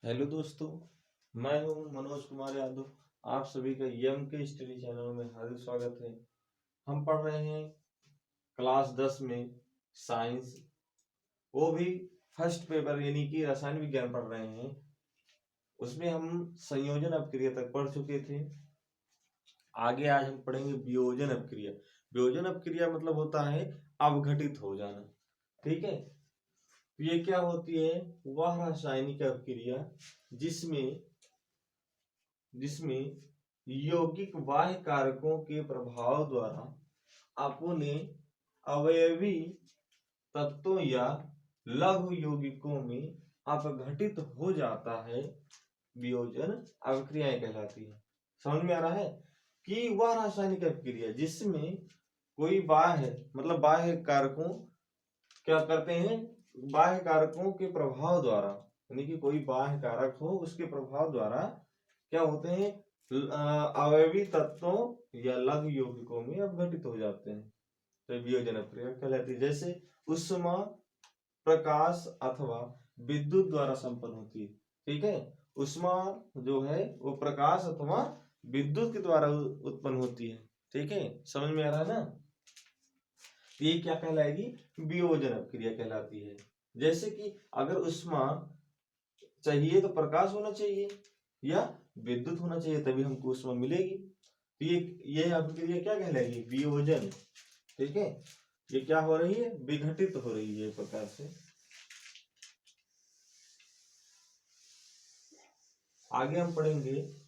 Hello दोस्तों, मैं हूं मनोज कुमार यादव। आप सभी का यम के स्टडी चैनल में हार्दिक स्वागत है। हम पढ़ रहे हैं क्लास 10 में साइंस, वो भी फर्स्ट पेपर यानी कि रसायन विज्ञान पढ़ रहे हैं। उसमें हम संयोजन अपक्रिया तक पढ़ चुके थे। आगे आज हम पढ़ेंगे वियोजन अपक्रिया। वियोजन अपक्रिया मतलब होता है अवघटित हो जाना। ठीक है, ये क्या होती है? वह रासायनिक अपक्रिया जिसमें जिसमें यौगिक बाह्य कारकों के प्रभाव द्वारा अपने अवयवी तत्वों या लघु यौगिकों में अपघटित हो जाता है, वियोजन अभिक्रियाएं कहलाती है। समझ में आ रहा है कि वह रासायनिक अभिक्रिया जिसमें कोई बाह्य मतलब बाह्य कारकों क्या करते हैं, बाह्य कारकों के प्रभाव द्वारा, यानी कि कोई बाह्य कारक हो उसके प्रभाव द्वारा क्या होते हैं, अवयवी तत्वों या लघु यौगिकों में अपघटित हो जाते हैं, तो वियोजन अपक्रिया कहलाती है। जैसे उष्मा, प्रकाश अथवा विद्युत द्वारा संपन्न होती है। ठीक है, उष्मा जो है वो प्रकाश अथवा विद्युत के द्वारा उत्पन्न होती है। ठीक है, समझ में आ रहा है ना? ये क्या कहलाएगी? वियोजन अपक्रिया कहलाती है। जैसे कि अगर उष्मा चाहिए तो प्रकाश होना चाहिए या विद्युत होना चाहिए, तभी हमको उष्मा मिलेगी। तो ये अपक्रिया क्या कहलाएगी? वियोजन। ठीक है, ये क्या हो रही है? विघटित हो रही है एक प्रकार से। आगे हम पढ़ेंगे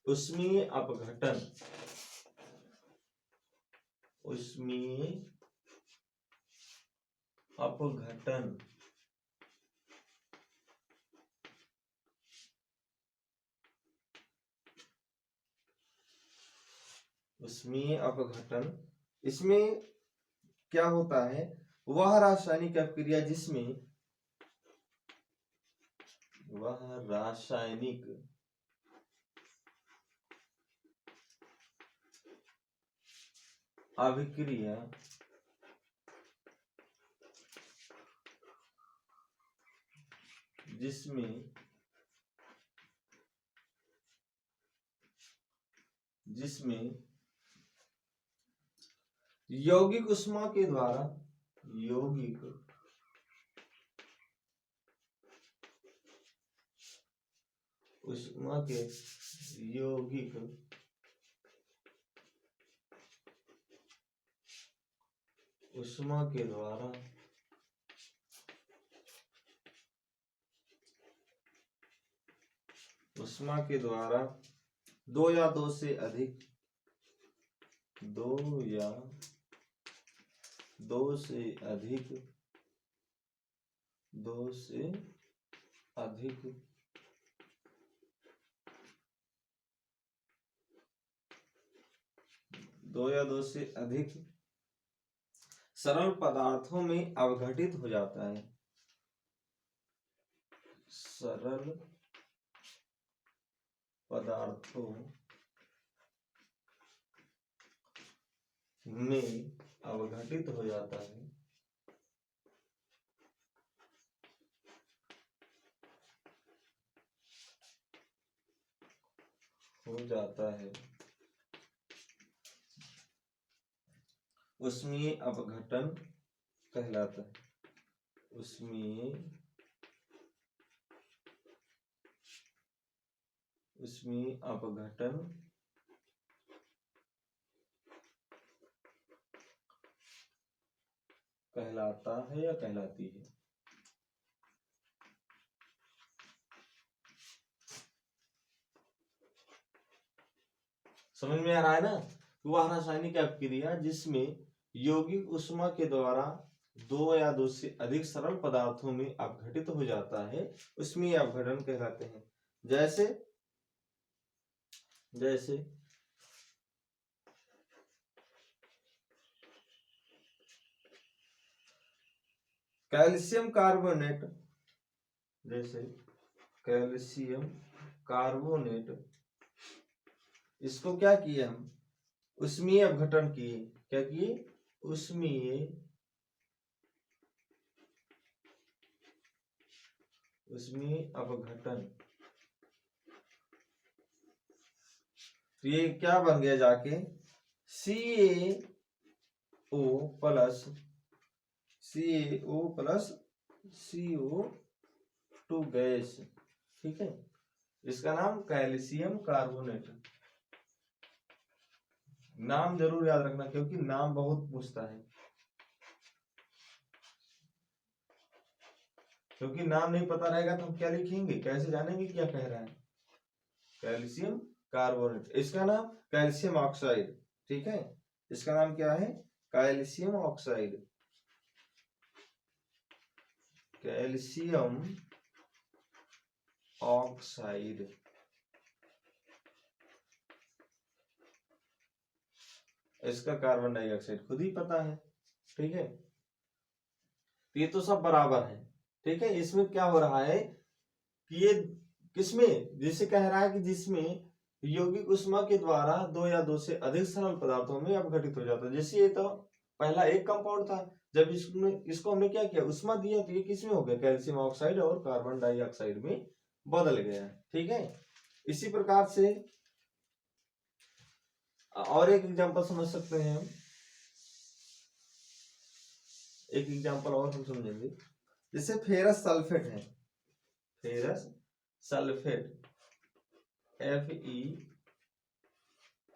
उष्मीय अपघटन। उष्मीय अपघटन उष्मीय अपघटन, इसमें क्या होता है? वह रासायनिक अपक्रिया जिसमें वह रासायनिक अभिक्रिया जिसमें जिसमें यौगिक उष्मा के द्वारा यौगिक उष्मा के यौगिक उष्मा के द्वारा उष्मा के द्वारा दो या दो से अधिक दो या दो से अधिक दो से अधिक दो या दो से अधिक सरल पदार्थों में अवघटित हो जाता है। सरल पदार्थों में अवघटित हो जाता है। उष्मीय अपघटन कहलाता है। उष्मीय अपघटन कहलाता है या कहलाती है। समझ में आ रहा है ना? वह रासायनिक अपक्रिया जिसमें यौगिक उष्मा के द्वारा दो या दो से अधिक सरल पदार्थों में अपघटित हो जाता है, उसमें अपघटन कहलाते हैं। जैसे जैसे कैल्शियम कार्बोनेट, जैसे कैल्शियम कार्बोनेट, इसको क्या किए हम? उष्मीय अपघटन किए। क्या किए, उष्मीय अपघटन। तो ये क्या बन गया जाके, CaO प्लस CO2 गैस। ठीक है, इसका नाम कैल्शियम कार्बोनेट। नाम जरूर याद रखना क्योंकि नाम बहुत पूछता है, क्योंकि नाम नहीं पता रहेगा तो हम क्या लिखेंगे, कैसे जानेंगे क्या कह रहा है। कैल्शियम कार्बोनेट, इसका नाम कैल्शियम ऑक्साइड। ठीक है, इसका नाम क्या है, कैल्शियम ऑक्साइड। Calcium oxide. इसका कार्बन डाइऑक्साइड खुद ही पता है। ठीक है, ये तो सब बराबर है। ठीक है, इसमें क्या हो रहा है कि ये किसमें, जिसे कह रहा है कि जिसमें यौगिक ऊष्मा के द्वारा दो या दो से अधिक सरल पदार्थों में अपघटित हो जाता है। जैसे ये तो पहला एक कंपाउंड था, जब इसको हमने क्या किया, ऊष्मा दिया, तो ये किसमें हो गया, कैल्शियम ऑक्साइड और कार्बन डाइऑक्साइड में बदल गया। ठीक है, इसी प्रकार से और एक एग्जांपल समझ सकते हैं हम, एक एग्जांपल और हम समझेंगे। जैसे फेरस सल्फेट है, फेरस सल्फेट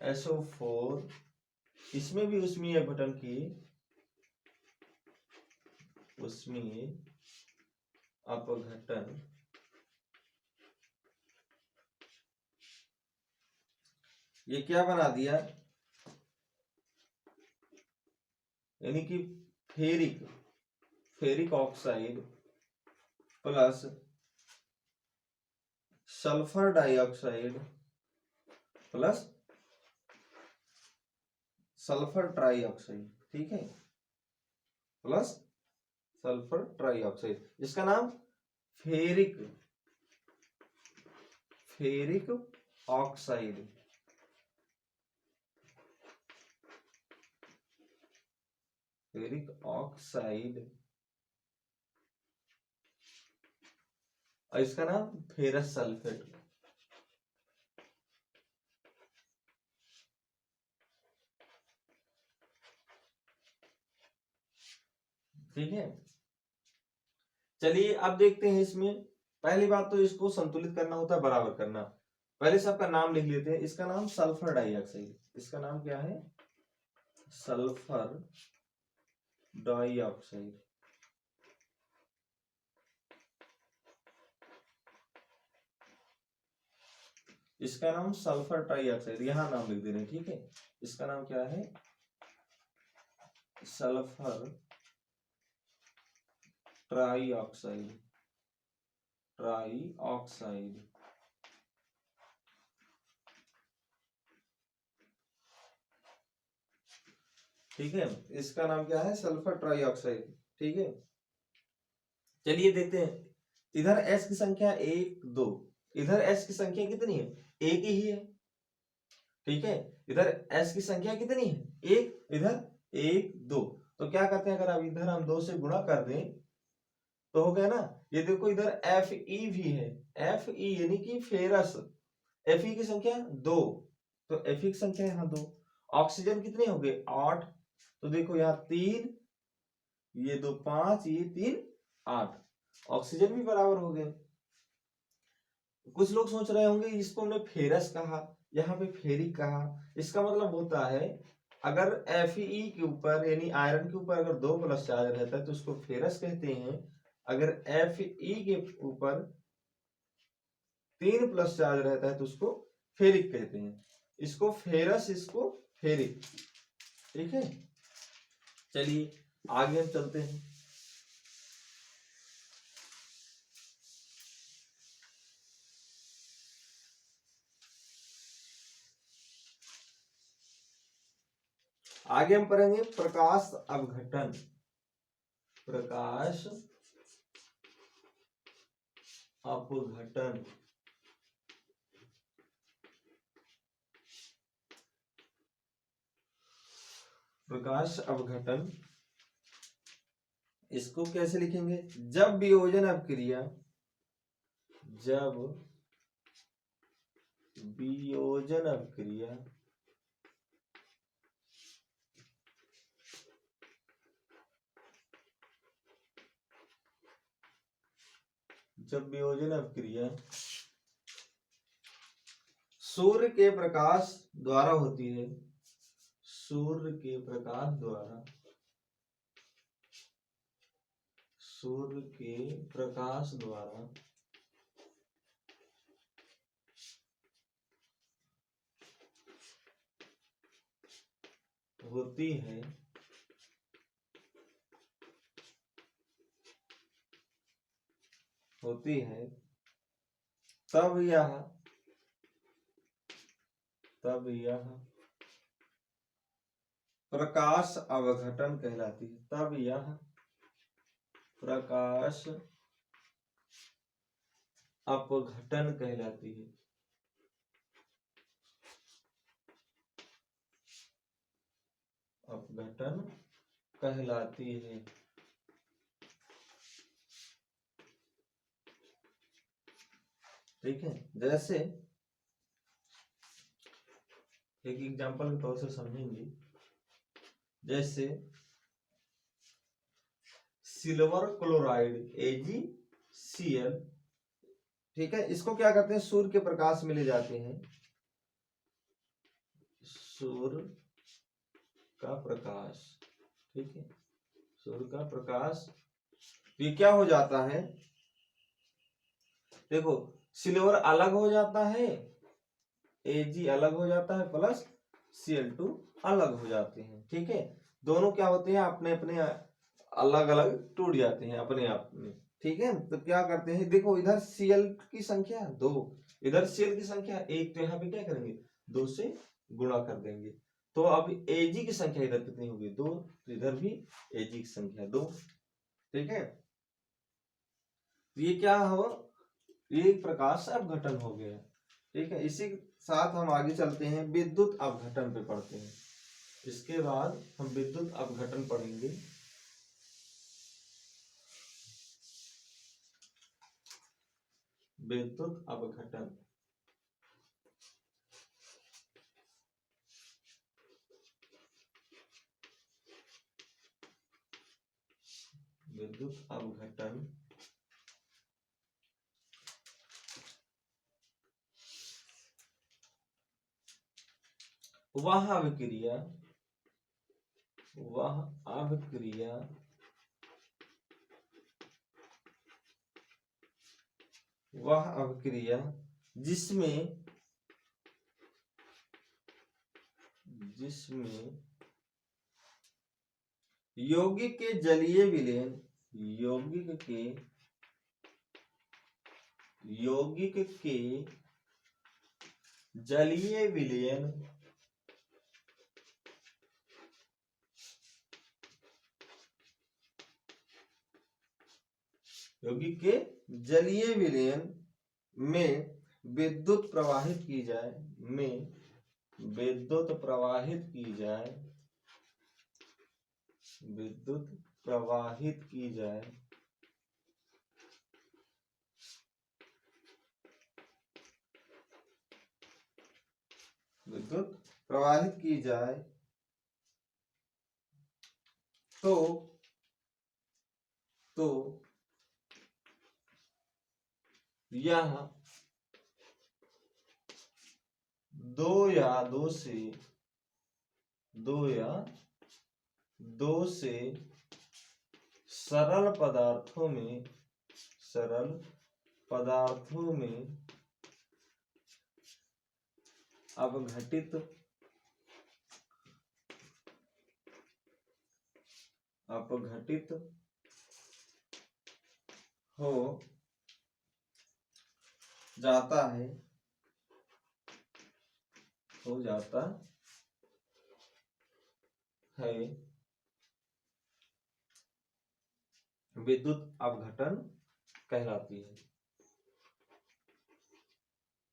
FeSO4, इसमें भी उष्मीय अपघटन की उष्मीय अपघटन ये क्या बना दिया, यानी कि ferric oxide plus sulphur dioxide plus sulphur trioxide. ठीक है, प्लस सल्फर ट्राइऑक्साइड, इसका नाम फेरिक ऑक्साइड। फेरिक ऑक्साइड, और इसका नाम फेरस सल्फेट। ठीक है, चलिए अब देखते हैं इसमें। पहली बात तो इसको संतुलित करना होता है, बराबर करना। पहले सबका नाम लिख लेते हैं। इसका नाम सल्फर डाइऑक्साइड, इसका नाम क्या है, सल्फर डाइऑक्साइड। इसका नाम सल्फर ट्राइऑक्साइड, यहां नाम लिख दे रहे हैं। ठीक है, इसका नाम क्या है, सल्फर ट्राइऑक्साइड। ठीक है, इसका नाम क्या है, सल्फर ट्राइऑक्साइड। ठीक है, चलिए देखते हैं। इधर S की संख्या 1 2, इधर S की संख्या कितनी है, एक ही है। ठीक है, इधर S की संख्या कितनी है, एक, इधर 1 2। तो क्या करते हैं, अगर अब इधर हम 2 से गुणा कर दें तो हो गया ना। ये देखो इधर Fe भी है, Fe यानी कि फेरस। Fe की संख्या 2, तो Fe की संख्या यहाँ 2। ऑक्सीजन कितने हो गए, 8। तो देखो यहाँ 3, ये 2 5, ये 3 8, ऑक्सीजन भी बराबर हो गए। कुछ लोग सोच रहे होंगे इसको हमने फेरस कहा, यहाँ पे फेरिक कहा। इसका मतलब होता है अगर Fe के ऊपर यानी आयरन के ऊपर अगर 2 प्लस चार्ज रहता है तो उसको फेरस कहते हैं। अगर Fe के ऊपर 3 प्लस चार्ज रहता है तो उसको फेरिक कहते हैं। इसको फेरस, इसको फेरिक। ठीक है, चलिए आगे हम चलते हैं। आगे हम पढ़ेंगे प्रकाश अपघटन। प्रकाश अपघटन, प्रकाश अपघटन, इसको कैसे लिखेंगे? जब वियोजन अपक्रिया, जब वियोजन अपक्रिया जब वियोजन अपक्रिया सूर्य के प्रकाश द्वारा होती है, सूर्य के प्रकाश द्वारा, सूर्य के प्रकाश द्वारा होती है, तब यह प्रकाश अवघटन कहलाती है, तब यह प्रकाश अपघटन कहलाती है। अपघटन कहलाती है। ठीक है, जैसे एक एग्जांपल के तौर से समझेंगे, जैसे सिल्वर क्लोराइड AgCl, ठीक है, इसको क्या करते हैं? सूर्य के प्रकाश में ले जाते हैं, सूर्य का प्रकाश, ठीक है, सूर्य का प्रकाश, ये क्या हो जाता है? देखो, सिल्वर अलग हो जाता है, Ag अलग हो जाता है, प्लस Cl2 अलग हो जाते हैं, ठीक है, दोनों क्या होते हैं? अपने अपने अलग अलग टूट जाते हैं अपने आप में, ठीक है। तो क्या करते हैं? देखो, इधर Cl की संख्या 2, इधर Cl की संख्या 1, तो यहाँ पे क्या करेंगे? 2 से गुणा कर देंगे, तो अब Ag की संख्या इधर कितनी होगी? 2, तो इधर भी Ag की संख्या 2, ठीक है। ये क्या हो? ये प्रकाश अपघटन हो गया, ठीक है। इसी के साथ हम आगे चलते हैं, विद्युत अपघटन पे पढ़ते हैं। इसके बाद हम विद्युत अपघटन पढ़ेंगे। विद्युत अपघटन, विद्युत अपघटन वह अभिक्रिया, वह अभिक्रिया वह अभिक्रिया जिसमें यौगिक के जलीय विलयन, यौगिक के जलीय विलयन यौगिक के जलीय विलयन में विद्युत प्रवाहित की जाए, विद्युत प्रवाहित की जाए, विद्युत प्रवाहित की जाए, विद्युत प्रवाहित की जाए, तो यह 2 से सरल पदार्थों में अपघटित हो जाता है, विद्युत अपघटन कहलाती है,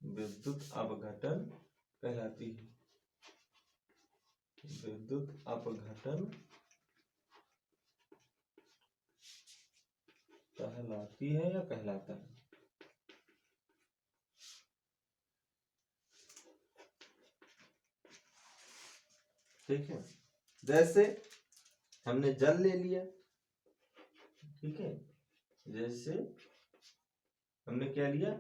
विद्युत अपघटन कहलाती है। विद्युत अपघटन कहलाती है या कहलाता है। ठीक है, जैसे हमने जल ले लिया, ठीक है, जैसे हमने क्या लिया,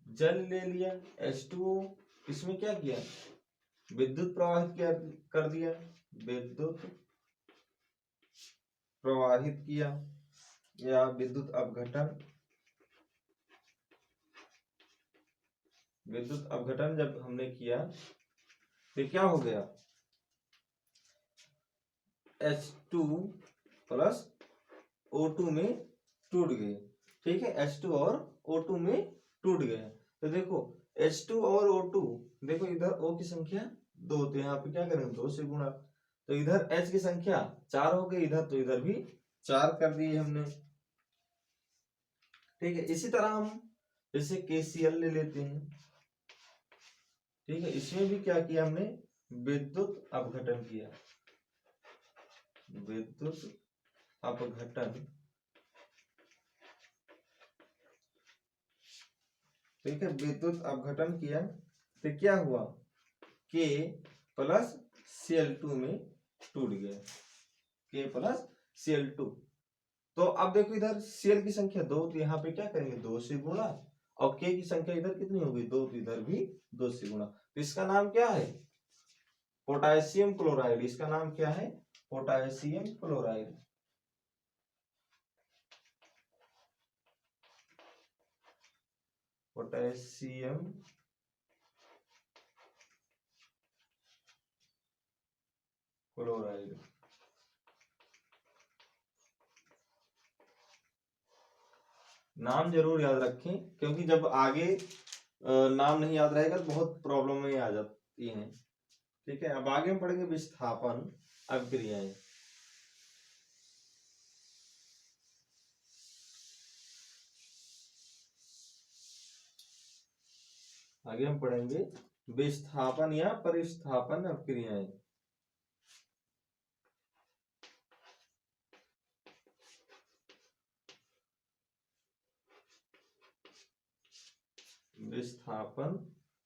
जल ले लिया H2O, इसमें क्या किया, विद्युत प्रवाहित किया, कर दिया, विद्युत प्रवाहित किया या विद्युत अपघटन। विद्युत अपघटन जब हमने किया तो क्या हो गया, H2 प्लस O2 में टूट गए। ठीक है, H2 और O2 में टूट गए। तो देखो H2 और O2, देखो इधर O की संख्या 2, तो यहाँ पे क्या करेंगे 2 से गुणा, तो इधर H की संख्या 4 हो गई इधर, तो इधर भी 4 कर दिए हमने। ठीक है, इसी तरह हम जैसे KCl ले लेते हैं। ठीक है, इसमें भी क्या किया हमने, विद्युत अपघटन किया, विद्युत अपघटन। ठीक है, विद्युत अपघटन किया तो क्या हुआ, K प्लस Cl2 में टूट गया, K प्लस Cl2। तो अब देखो इधर Cl की संख्या 2, तो यहाँ पे क्या करेंगे 2 से गुणा, और K की संख्या इधर कितनी होगी 2, तो इधर भी 2 से गुणा। तो इसका नाम क्या है, पोटेशियम क्लोराइड। इसका नाम क्या है, पोटेशियम क्लोराइड। Potassium chloride. नाम जरूर याद रखें, क्योंकि जब आगे नाम नहीं याद रहेगा तो बहुत प्रॉब्लम में आ जाती हैं। ठीक है, अब आगे हम पढ़ेंगे विस्थापन अभिक्रियाएं। आगे हम पढ़ेंगे विस्थापन या परिस्थापन अभिक्रियाएं। विस्थापन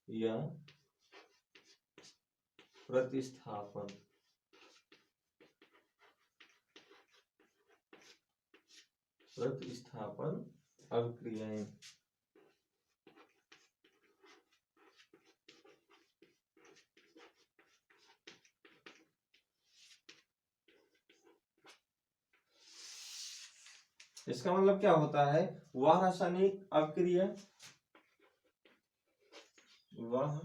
या प्रतिस्थापन। प्रतिस्थापन अभिक्रियाएं। इसका मतलब क्या होता है, वह रासायनिक अभिक्रिया, वह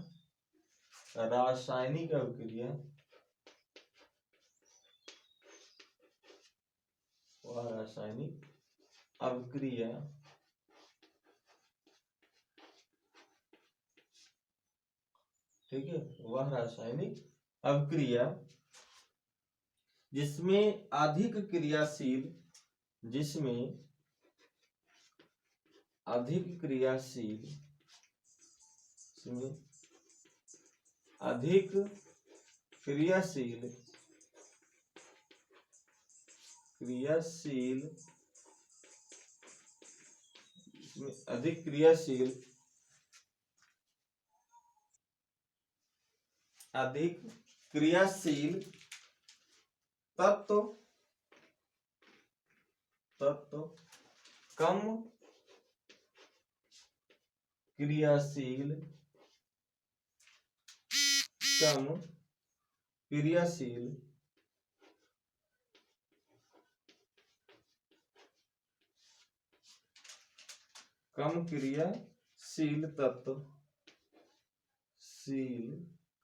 रासायनिक अभिक्रिया, वह रासायनिक अभिक्रिया ठीक है, वह रासायनिक अभिक्रिया जिसमें अधिक क्रियाशील, जिसमें अधिक क्रियाशील, जिसमें अधिक क्रियाशील, क्रियाशील, इसमें अधिक क्रियाशील, अधिक क्रियाशील तत्व, तत्व कम क्रियाशील, कम क्रियाशील कम क्रियाशील तत्व, शील,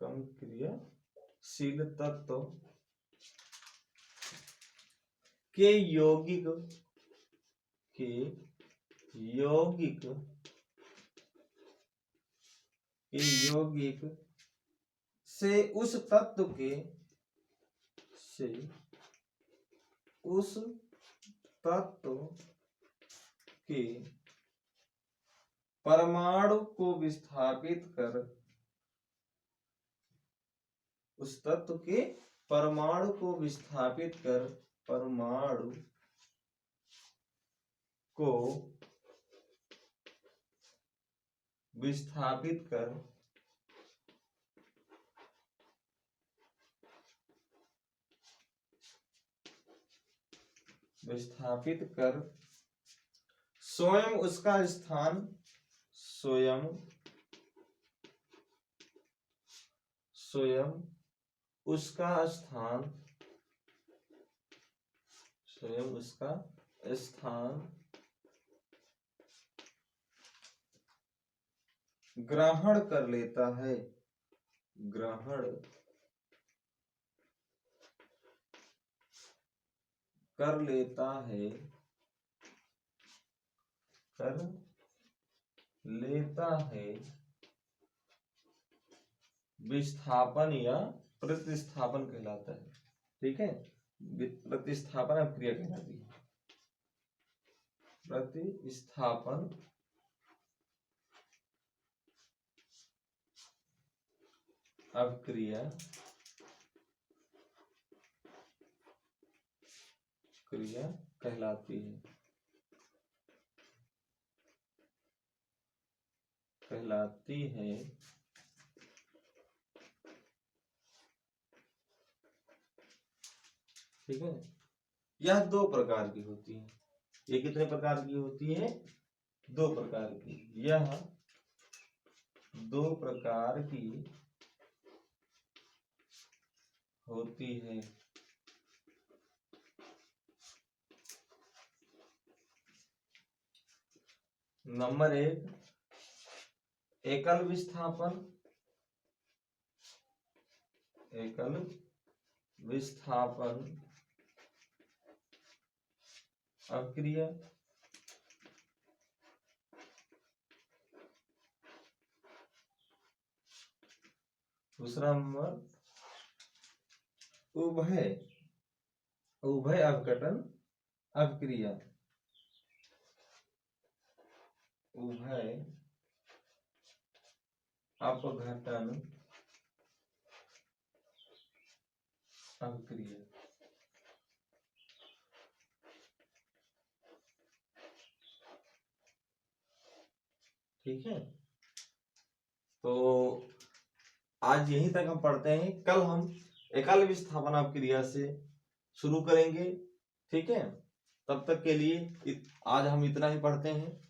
कम क्रियाशील तत्व के यौगिक, के यौगिक, के यौगिक से उस तत्व के, से उस तत्व के परमाणु को विस्थापित कर, उस तत्व के परमाणु को विस्थापित कर, परमाणु को विस्थापित कर स्वयं उसका स्थान, स्वयं उसका स्थान, स्वयं उसका स्थान ग्रहण कर लेता है, ग्रहण कर लेता है, कर लेता है विस्थापन या प्रतिस्थापन कहलाता है। ठीक है, प्रतिस्थापन अभिक्रिया कहलाती है, प्रतिस्थापन अभिक्रिया क्रिया कहलाती है, ठीक है। यह दो प्रकार की होती है। ये कितने प्रकार की होती है? दो प्रकार की। यह दो प्रकार की होती है। नंबर 1, एकल विस्थापन, एकल विस्थापन अभिक्रिया। दूसरा नंबर उभय अपघटन अभिक्रिया, उभय अपघटन अभिक्रिया। ठीक है, तो आज यहीं तक हम पढ़ते हैं। कल हम एकल विस्थापन अभिक्रिया से शुरू करेंगे। ठीक है, तब तक के लिए आज हम इतना ही पढ़ते हैं।